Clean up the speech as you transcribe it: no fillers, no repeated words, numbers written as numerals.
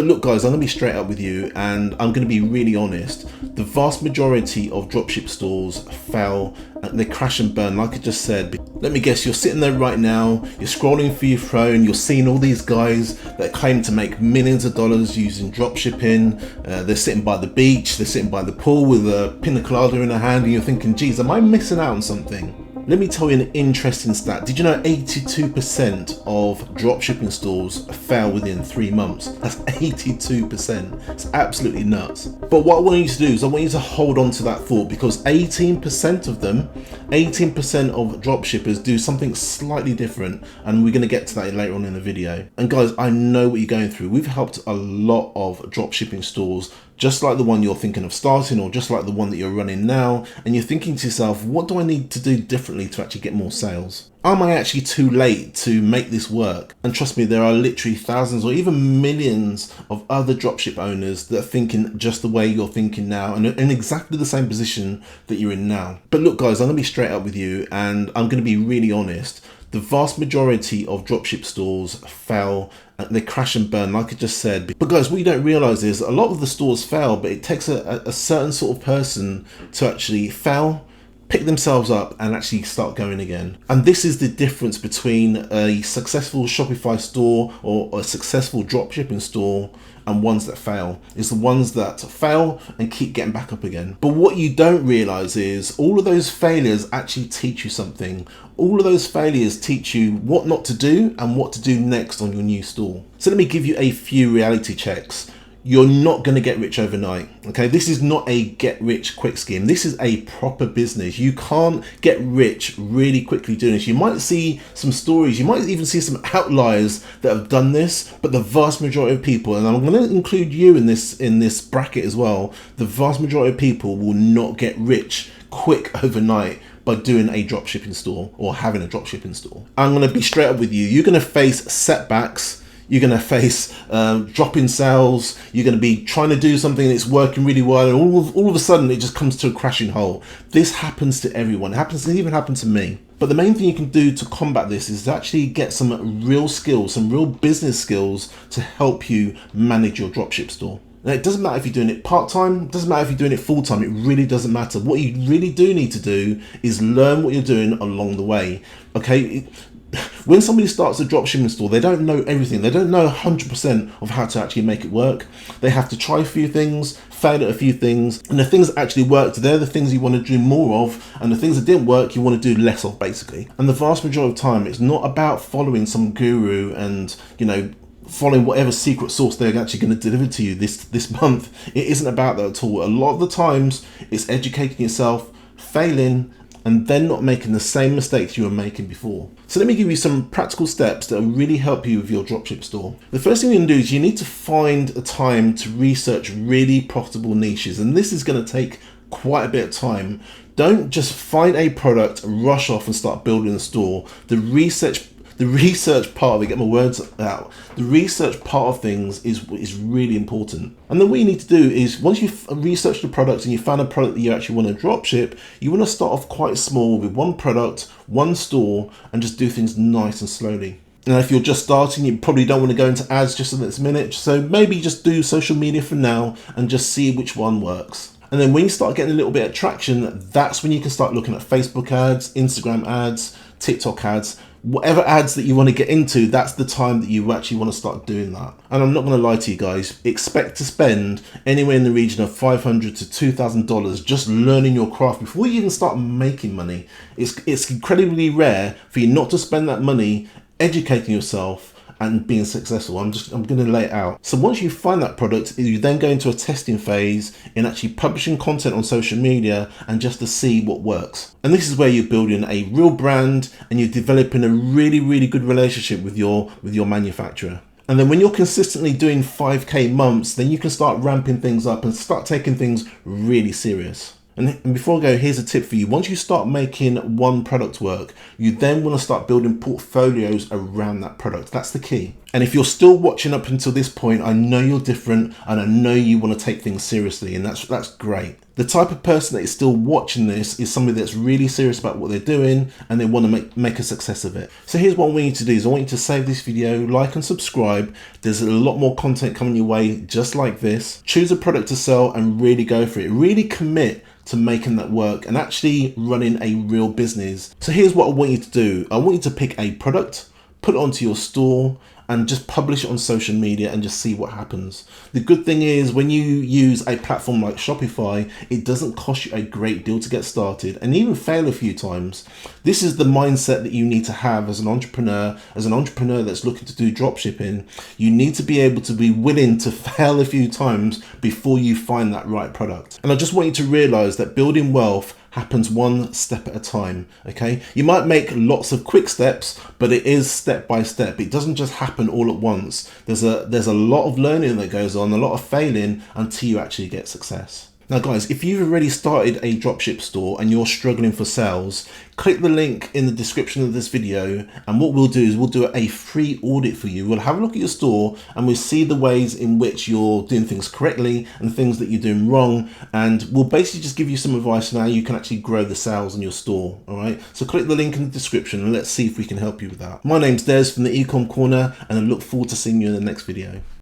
But look guys, I'm gonna be straight up with you and I'm gonna be really honest. The vast majority of dropship stores fail and they crash and burn, like I just said. Let me guess, you're sitting there right now, you're scrolling through your phone, you're seeing all these guys that claim to make millions of dollars using dropshipping. They're sitting by the beach, they're sitting by the pool with a pina colada in their hand, and you're thinking, geez, am I missing out on something? Let me tell you an interesting stat. Did you know 82% of dropshipping stores fail within 3 months? That's 82%. It's absolutely nuts. But what I want you to do is I want you to hold on to that thought, because 18% of them, 18% of dropshippers do something slightly different, and we're going to get to that later on in the video. And guys, I know what you're going through. We've helped a lot of dropshipping stores, just like the one you're thinking of starting, or just like the one that you're running now, and you're thinking to yourself, what do I need to do differently to actually get more sales? Am I actually too late to make this work? And trust me, there are literally thousands or even millions of other dropship owners that are thinking just the way you're thinking now, and in exactly the same position that you're in now. But look guys, I'm gonna be straight up with you and I'm gonna be really honest. The vast majority of dropship stores fail and they crash and burn, like I just said. But guys, what you don't realize is a lot of the stores fail, but it takes a certain sort of person to actually fail, pick themselves up and actually start going again. And this is the difference between a successful Shopify store or a successful dropshipping store and ones that fail. It's the ones that fail and keep getting back up again. But what you don't realize is all of those failures actually teach you something. All of those failures teach you what not to do and what to do next on your new store. So let me give you a few reality checks. You're not going to get rich overnight. Okay, this is not a get rich quick scheme. This is a proper business. You can't get rich really quickly doing this. You might see some stories, you might even see some outliers that have done this, but the vast majority of people, and I'm going to include you in this bracket as well, the vast majority of people will not get rich quick overnight by doing a dropshipping store or having a dropshipping store. I'm going to be straight up with you. You're going to face setbacks. You're going to face drop in sales. You're going to be trying to do something that's working really well, and all of a sudden it just comes to a crashing halt. This happens to everyone. It even happened to me. But the main thing you can do to combat this is to actually get some real skills, some real business skills to help you manage your dropship store. Now, it doesn't matter if you're doing it part-time, it doesn't matter if you're doing it full-time, it really doesn't matter. What you really do need to do is learn what you're doing along the way, okay? When somebody starts a dropshipping store, they don't know everything. They don't know 100% of how to actually make it work. They have to try a few things, fail at a few things, and the things that actually worked, they're the things you want to do more of, and the things that didn't work, you want to do less of, basically. And the vast majority of time, it's not about following some guru and, you know, following whatever secret sauce they're actually going to deliver to you this month. It isn't about that at all. A lot of the times, it's educating yourself, failing, and then not making the same mistakes you were making before. So let me give you some practical steps that will really help you with your dropship store. The first thing you can do is you need to find a time to research really profitable niches, and this is going to take quite a bit of time. Don't just find a product, rush off and start building a store. The research part of it, get my words out, the research part of things is really important. And then what you need to do is, once you've researched the product and you found a product that you actually want to drop ship, you want to start off quite small with one product, one store, and just do things nice and slowly. Now, if you're just starting, you probably don't want to go into ads just in this minute, so maybe just do social media for now and just see which one works. And then when you start getting a little bit of traction, that's when you can start looking at Facebook ads, Instagram ads, TikTok ads, whatever ads that you want to get into. That's the time that you actually want to start doing that. And I'm not going to lie to you guys, expect to spend anywhere in the region of $500 to $2,000 just learning your craft before you even start making money. It's incredibly rare for you not to spend that money educating yourself and being successful. I'm going to lay it out. So once you find that product, you then go into a testing phase in actually publishing content on social media and just to see what works. And this is where you're building a real brand and you're developing a really, really good relationship with your manufacturer. And then when you're consistently doing 5K months, then you can start ramping things up and start taking things really serious. And before I go, here's a tip for you. Once you start making one product work, you then want to start building portfolios around that product. That's the key. And if you're still watching up until this point, I know you're different and I know you want to take things seriously, and that's great. The type of person that is still watching this is somebody that's really serious about what they're doing and they want to make a success of it. So here's what I want you to do is I want you to save this video, like and subscribe. There's a lot more content coming your way just like this. Choose a product to sell and really go for it. Really commit to making that work and actually running a real business. So here's what I want you to do. I want you to pick a product, put it onto your store, and just publish it on social media and just see what happens. The good thing is when you use a platform like Shopify, it doesn't cost you a great deal to get started and even fail a few times. This is the mindset that you need to have as an entrepreneur that's looking to do dropshipping. You need to be able to be willing to fail a few times before you find that right product. And I just want you to realize that building wealth happens one step at a time, okay? You might make lots of quick steps, but it is step by step. It doesn't just happen all at once. There's a lot of learning that goes on, a lot of failing until you actually get success. Now guys, if you've already started a dropship store and you're struggling for sales, click the link in the description of this video, and what we'll do is we'll do a free audit for you. We'll have a look at your store and we'll see the ways in which you're doing things correctly and things that you're doing wrong, and we'll basically just give you some advice on how you can actually grow the sales in your store. All right, so click the link in the description and let's see if we can help you with that. My name's Des from the Ecom Corner, and I look forward to seeing you in the next video.